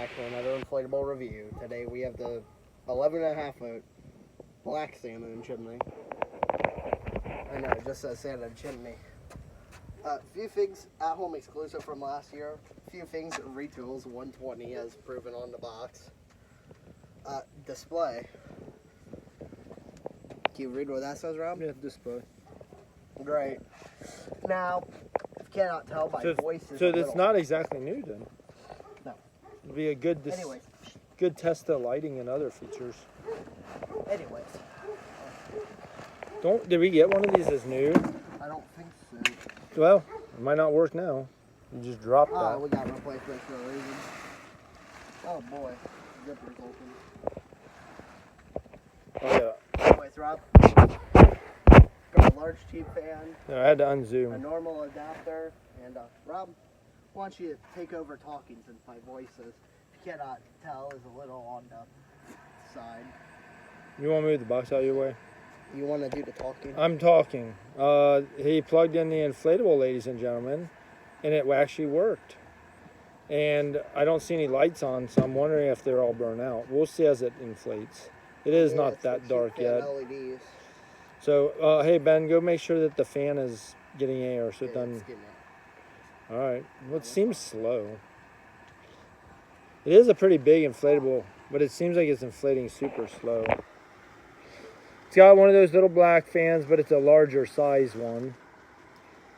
back for another inflatable review. Today we have the 11.5-foot black salmon chimney. I know, it just says salmon chimney. Few things at home exclusive from last year. Few things retools 120 as proven on the box. Display. Can you read what that says, Rob? Yeah, display. Great. Now, if you cannot tell by voices. So it's not exactly new then? No. It'd be a good good test of lighting and other features. Anyways. Did we get one of these as new? I don't think so. Well, it might not work now. You just dropped that. Oh, we got replacements for a reason. Oh boy. Zipper's open. Oh yeah. Anyways, Rob. Got a large cheap fan. No, I had to A unzoom. normal adapter. And Rob, why don't you take over talking since my voice is, if you cannot tell, is a little on the side. You want to move the box out of your way? You want to do the talking? I'm talking. He plugged in the inflatable, ladies and gentlemen, and it actually worked. And I don't see any lights on, so I'm wondering if they're all burnt out. We'll see as it inflates. It is not that dark yet. LEDs. So, hey Ben, go make sure that the fan is getting air so it doesn't. All right. Well, it seems slow. It is a pretty big inflatable, but it seems like it's inflating super slow. It's got one of those little black fans, but it's a larger size one.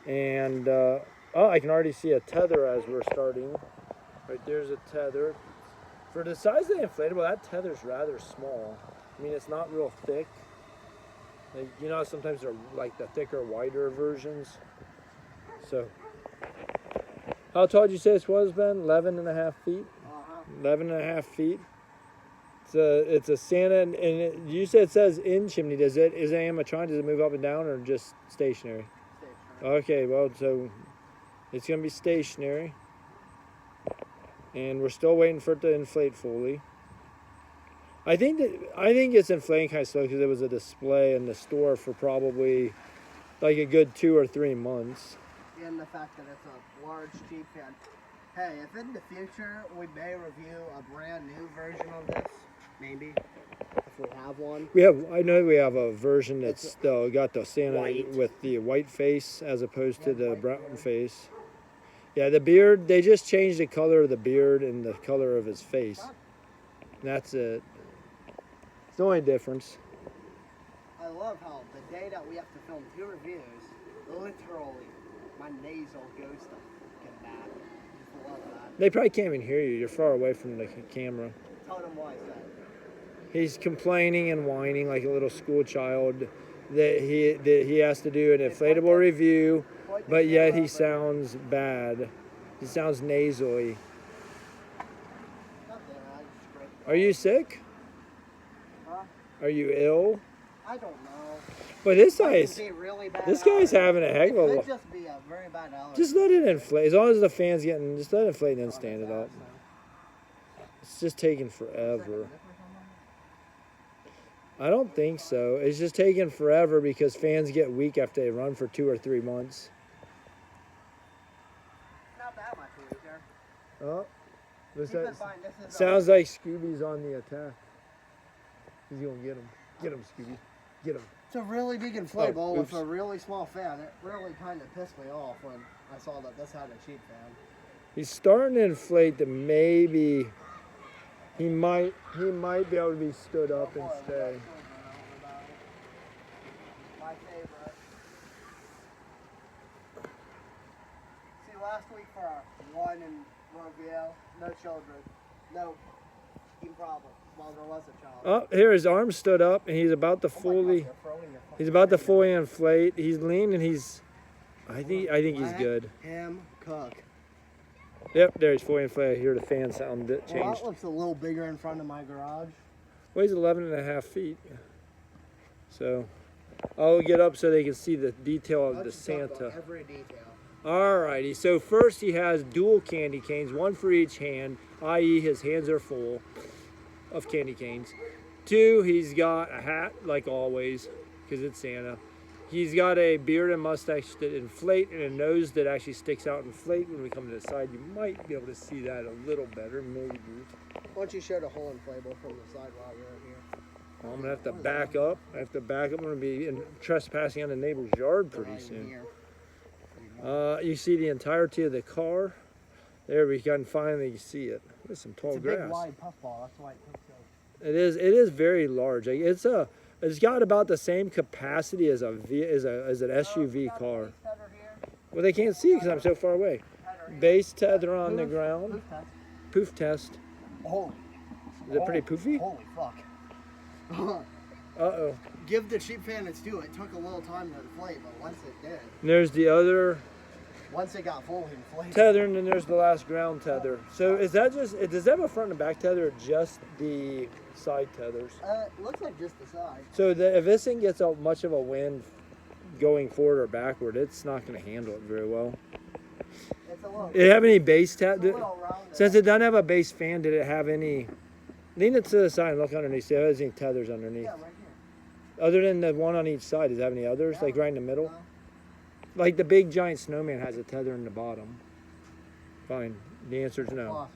And, oh, I can already see a tether as we're starting. Right there's a tether. For the size of the inflatable, that tether's rather small. I mean, it's not real thick. Like, you know, sometimes they're like the thicker, wider versions. So, how tall did you say this was, Ben? 11.5 feet? 11.5 feet. It's a Santa, and you said it says in chimney. Is it animatronic? Does it move up and down or just stationary? Stationary. Okay, well, so it's gonna be stationary, and we're still waiting for it to inflate fully. I think it's inflating kind of slow because it was a display in the store for probably like a good 2 or 3 months. And the fact that it's a large cheap fan. Hey, if in the future we may review a brand new version of this, maybe, if we have one. I know we have a version that's still got the Santa white. with the white face as opposed to the brown face. Yeah, the beard, they just changed the color of the beard and the color of his face. That's it. It's the only difference. I love how the day that we have to film 2 reviews, literally, my nasal goes to fucking bad. I love that. They probably can't even hear you. You're far away from the camera. Tell them why is that. He's complaining and whining like a little school child that he has to do an inflatable review, but yet he sounds bad. He sounds nasally. Are you sick? Huh? Are you ill? I don't know. But this Really guy's having a heck of a. It could just be a very bad allergy. Just let it inflate. As long as the fan's getting, just let it inflate and then stand it up. It's just taking forever. I don't think so. It's just taking forever because fans get weak after they run for 2 or 3 months. Not that much weaker. Oh, Keep in mind, this is sounds like Scooby's on the attack. He's gonna get him. Get him, Scooby. Get him. It's a really big inflatable with a really small fan. It really kind of pissed me off when I saw that this had a cheap fan. He's starting to inflate to maybe he might be able to be stood up and stay. My favorite. See, last week for our one in review, no children, no problem. Well, there was a child. Oh, here his arm stood up and he's about to fully inflate. He's lean and I think he's good. Him cook. Yep, there he's fully inflated. I hear the fan sound changed. Well, that looks a little bigger in front of my garage. Weighs 11.5 feet. So I'll get up so they can see the detail of the Santa. Every detail. Alrighty, so first he has dual candy canes, one for each hand, i.e. his hands are full of candy canes. 2, he's got a hat, like always, because it's Santa. He's got a beard and mustache that inflate and a nose that actually sticks out and inflate. When we come to the side, you might be able to see that a little better, maybe. Why don't you show the whole inflatable from the side while you're here? Well, I'm gonna have to back up. I have to back up. I'm gonna be trespassing on the neighbor's yard pretty soon. You see the entirety of the car. There we can finally see it. There's some tall grass. It's a big wide puffball. That's why it took so. It is. It is very large. Like, it's got about the same capacity as an SUV car. Well, they can't see because I'm so far away. Base tether on the ground. Poof test. Oh. Is it pretty poofy? Holy fuck. Uh-oh. Give the cheap fan its due. It took a little time to inflate, but once it did. There's the other Once it got fully inflated. tether, and then there's the last ground tether. So is that just, does that have a front and back tether or just the side tethers? It looks like just the side. So if this thing gets much of a wind going forward or backward, it's not going to handle it very well. It's a little. Did it have any base tether? Rounded. Since it doesn't have a base fan, did it have any? Lean it to the side and look underneath. See if there's any tethers underneath. Yeah, right here. Other than the one on each side, does it have any others? Yeah. Like right in the middle? No. Like the big giant snowman has a tether in the bottom. Fine. The answer is no. Awesome.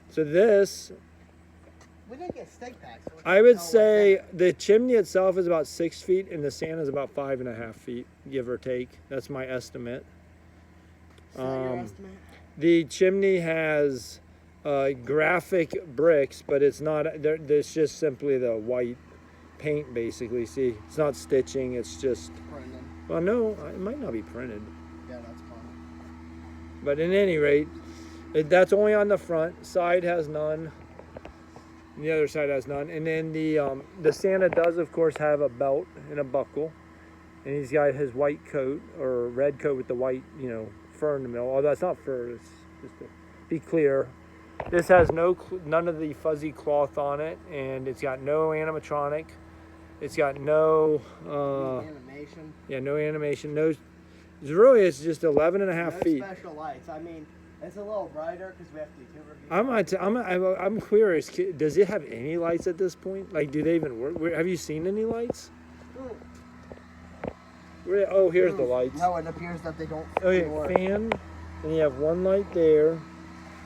So this, We didn't get steak packs. So I would say the chimney itself is about 6 feet and the Santa is about 5.5 feet, give or take. That's my estimate. Is that your estimate? The chimney has graphic bricks, but it's not. It's just simply the white paint, basically. See, it's not stitching. It's just. Printed. Well, no, it might not be printed. Yeah, that's fine. But at any rate, that's only on the front. Side has none. And the other side has none. And then the Santa does, of course, have a belt and a buckle. And he's got his white coat or red coat with the white, fur in the middle. Although it's not fur. It's just to be clear. This has none of the fuzzy cloth on it, and it's got no animatronic. It's got no animation. Yeah, no animation. No, it's just 11.5 feet. No special lights. I mean, it's a little brighter because we have to do 2 reviews. I'm curious. Does it have any lights at this point? Like, do they even work? Have you seen any lights? Oh, here's the lights. No, it appears that they don't. Okay, work. fan. And you have 1 light there,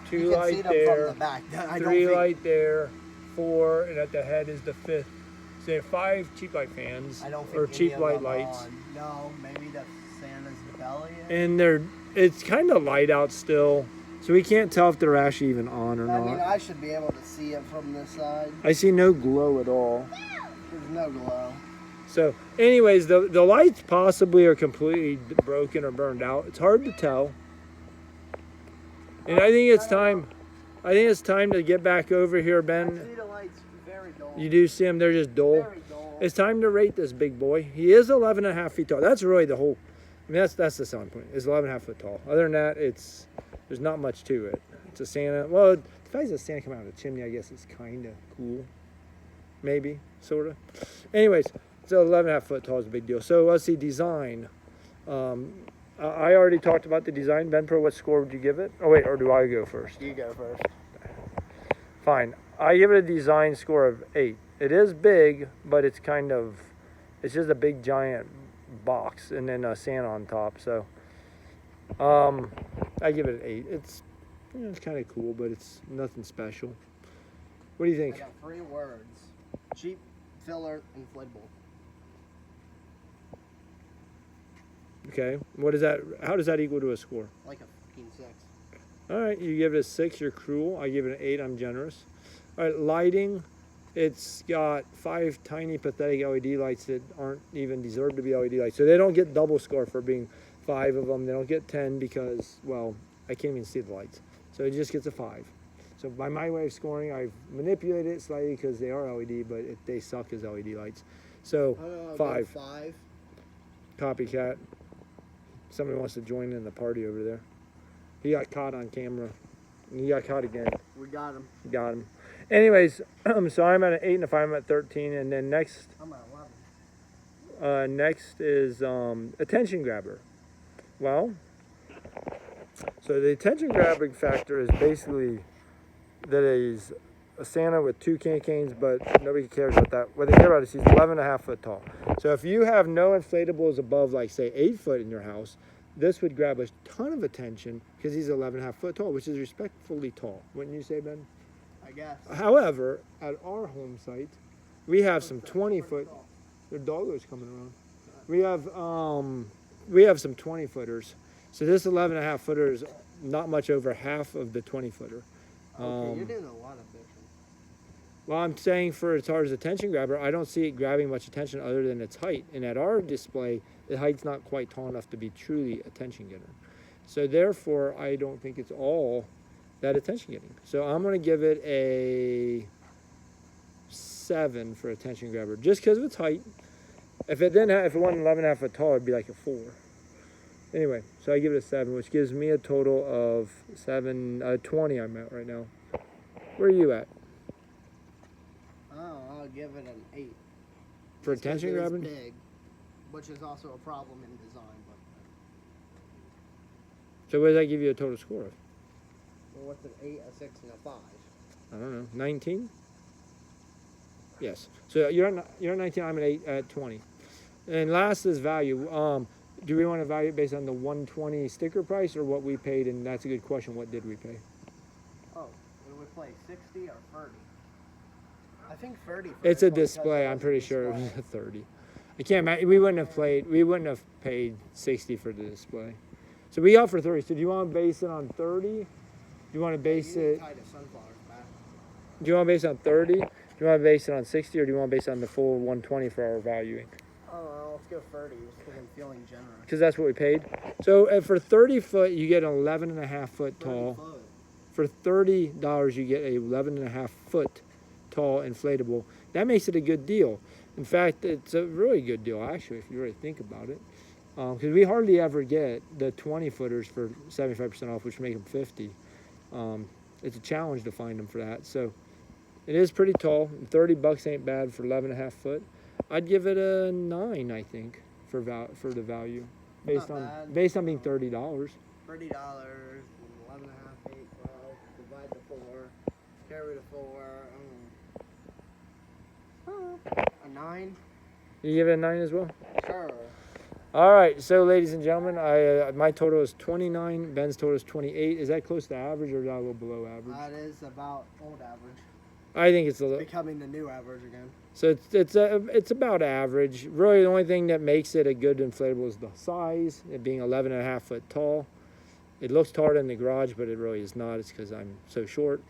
2 You can light see them there, from the back. I 3 don't think- light there, 4, and at the head is the 5th. So you have 5 cheap light fans I don't think or any cheap of light them are lights. on. No, maybe the Santa's the belly. And it's kind of light out still, so we can't tell if they're actually even on or I not. mean, I should be able to see it from this side. I see no glow at all. There's no glow. So, anyways, the lights possibly are completely broken or burned out. It's hard to tell. And I think it's time. I think it's time to get back over here, I Ben. see the lights very dull. You do see them; they're just dull. Very dull. It's time to rate this big boy. He is 11.5 feet tall. That's really the whole. I mean, that's the selling point. It's 11.5 foot tall. Other than that, there's not much to it. It's a Santa. Well, the fact that Santa come out of the chimney, I guess, is kind of cool. Maybe, sort of. Anyways, so 11.5 foot tall is a big deal. So let's see, design. I already talked about the design. Ben Pro, what score would you give it? Oh wait, or do I go first? You go first. Fine. I give it a design score of 8. It is big, but it's just a big giant box and then a Santa on top. So I give it an 8. It's kind of cool, but it's nothing special. What do you I think? got 3 words. Cheap, filler, inflatable. Okay. What is that? How does that equal to a score? Like a fucking 6. All right, you give it a 6. You're cruel. I give it an 8. I'm generous. All right, lighting. It's got 5 tiny, pathetic LED lights that aren't even deserve to be LED lights. So they don't get double score for being 5 of them. They don't get 10 because, well, I can't even see the lights. So it just gets a 5. So by my way of scoring, I've manipulated it slightly because they are LED, but they suck as LED lights. So 5. 5. Copycat. Somebody wants to join in the party over there. He got caught on camera. He got caught again. We got him. Got him. Anyways, so I'm at an 8 and a 5. I'm at 13. And then next, I'm at 11. next is attention grabber. Well, so the attention grabbing factor is basically that he's a Santa with 2 candy canes, but nobody cares about that. What they care about is he's 11.5 foot tall. So if you have no inflatables above, like, say, 8 foot in your house, this would grab a ton of attention because he's 11.5 foot tall, which is respectfully tall. Wouldn't you say, Ben? I guess. However, at our home site, we have some 20 foot. There are doggos coming around. We have some 20 footers. So this 11.5 footer is not much over half of the 20 footer. Okay, you're doing a lot of fishing. Well, I'm saying for as far as attention grabber, I don't see it grabbing much attention other than its height. And at our display, the height's not quite tall enough to be truly attention getter. So therefore, I don't think it's all that attention getting. So I'm going to give it a 7 for attention grabber, just because of its height. If it wasn't 11.5 foot tall, it'd be like a 4. Anyway, so I give it a 7, which gives me a total of 20 I'm at right now. Where are you at? Oh, I'll give it an 8. For attention grabbing? Big, which is also a problem in design. But So what does that give you a total score of? well, what's an 8, a 6, and a 5? I don't know, 19? Yes. So you're at 19, I'm at 8 at 20. And last is value. Do we want to value it based on the 120 sticker price or what we paid? And that's a good question. What did we pay? Oh, did we play 60 or 30? I think 30. For It's this a one because display. it I'm was a pretty sure it display. was a 30. I can't imagine. We wouldn't have paid 60 for the display. So we offer 30. So do you want to base it on 30? Do you want to base You it? tied to sunflowers, man. Do you want to base it on 30? Do you want to base it on 60, or do you want to base it on the full 120 for our valuing? Oh, well, let's go 30 just because I'm feeling generous. Because that's what we paid. So for 30 foot, you get an 11.5 foot 30 tall. foot. For $30, you get a 11.5 foot tall inflatable. That makes it a good deal. In fact, it's a really good deal, actually, if you really think about it. Because we hardly ever get the 20 footers for 75% off, which make them 50. It's a challenge to find them for that. So it is pretty tall. $30 ain't bad for 11.5 foot. I'd give it a 9, I think, for the value, based Not on bad. being $30. $30, 11.5, 8, 12, divide the 4, carry the 4. A 9? You give it a 9 as well? Sure. All right, so ladies and gentlemen, my total is 29. Ben's total is 28. Is that close to average, or is that a little below average? That is about old average. I think it's a little. Becoming the new average again. So it's about average. Really, the only thing that makes it a good inflatable is the size. It being 11.5 foot tall. It looks taller in the garage, but it really is not. It's because I'm so short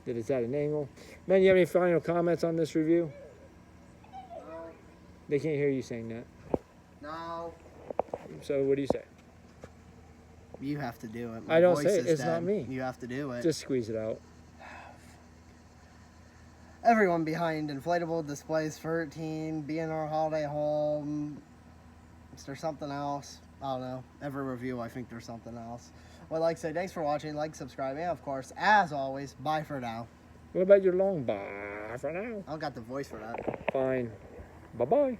that it's at an angle. Ben, you have any final comments on this review? No. They can't hear you saying that. No. So what do you say? You have to do it. I don't voice say is it. It's dead. not me. You have to do it. Just squeeze it out. Everyone behind Inflatable Displays 13, B&R Holiday Home. Is there something else? I don't know. Every review, I think there's something else. Well, like I say, thanks for watching. Like, subscribe, and of course, as always, bye for now. What about your long bye for now? I don't got the voice for that. Fine. Bye-bye.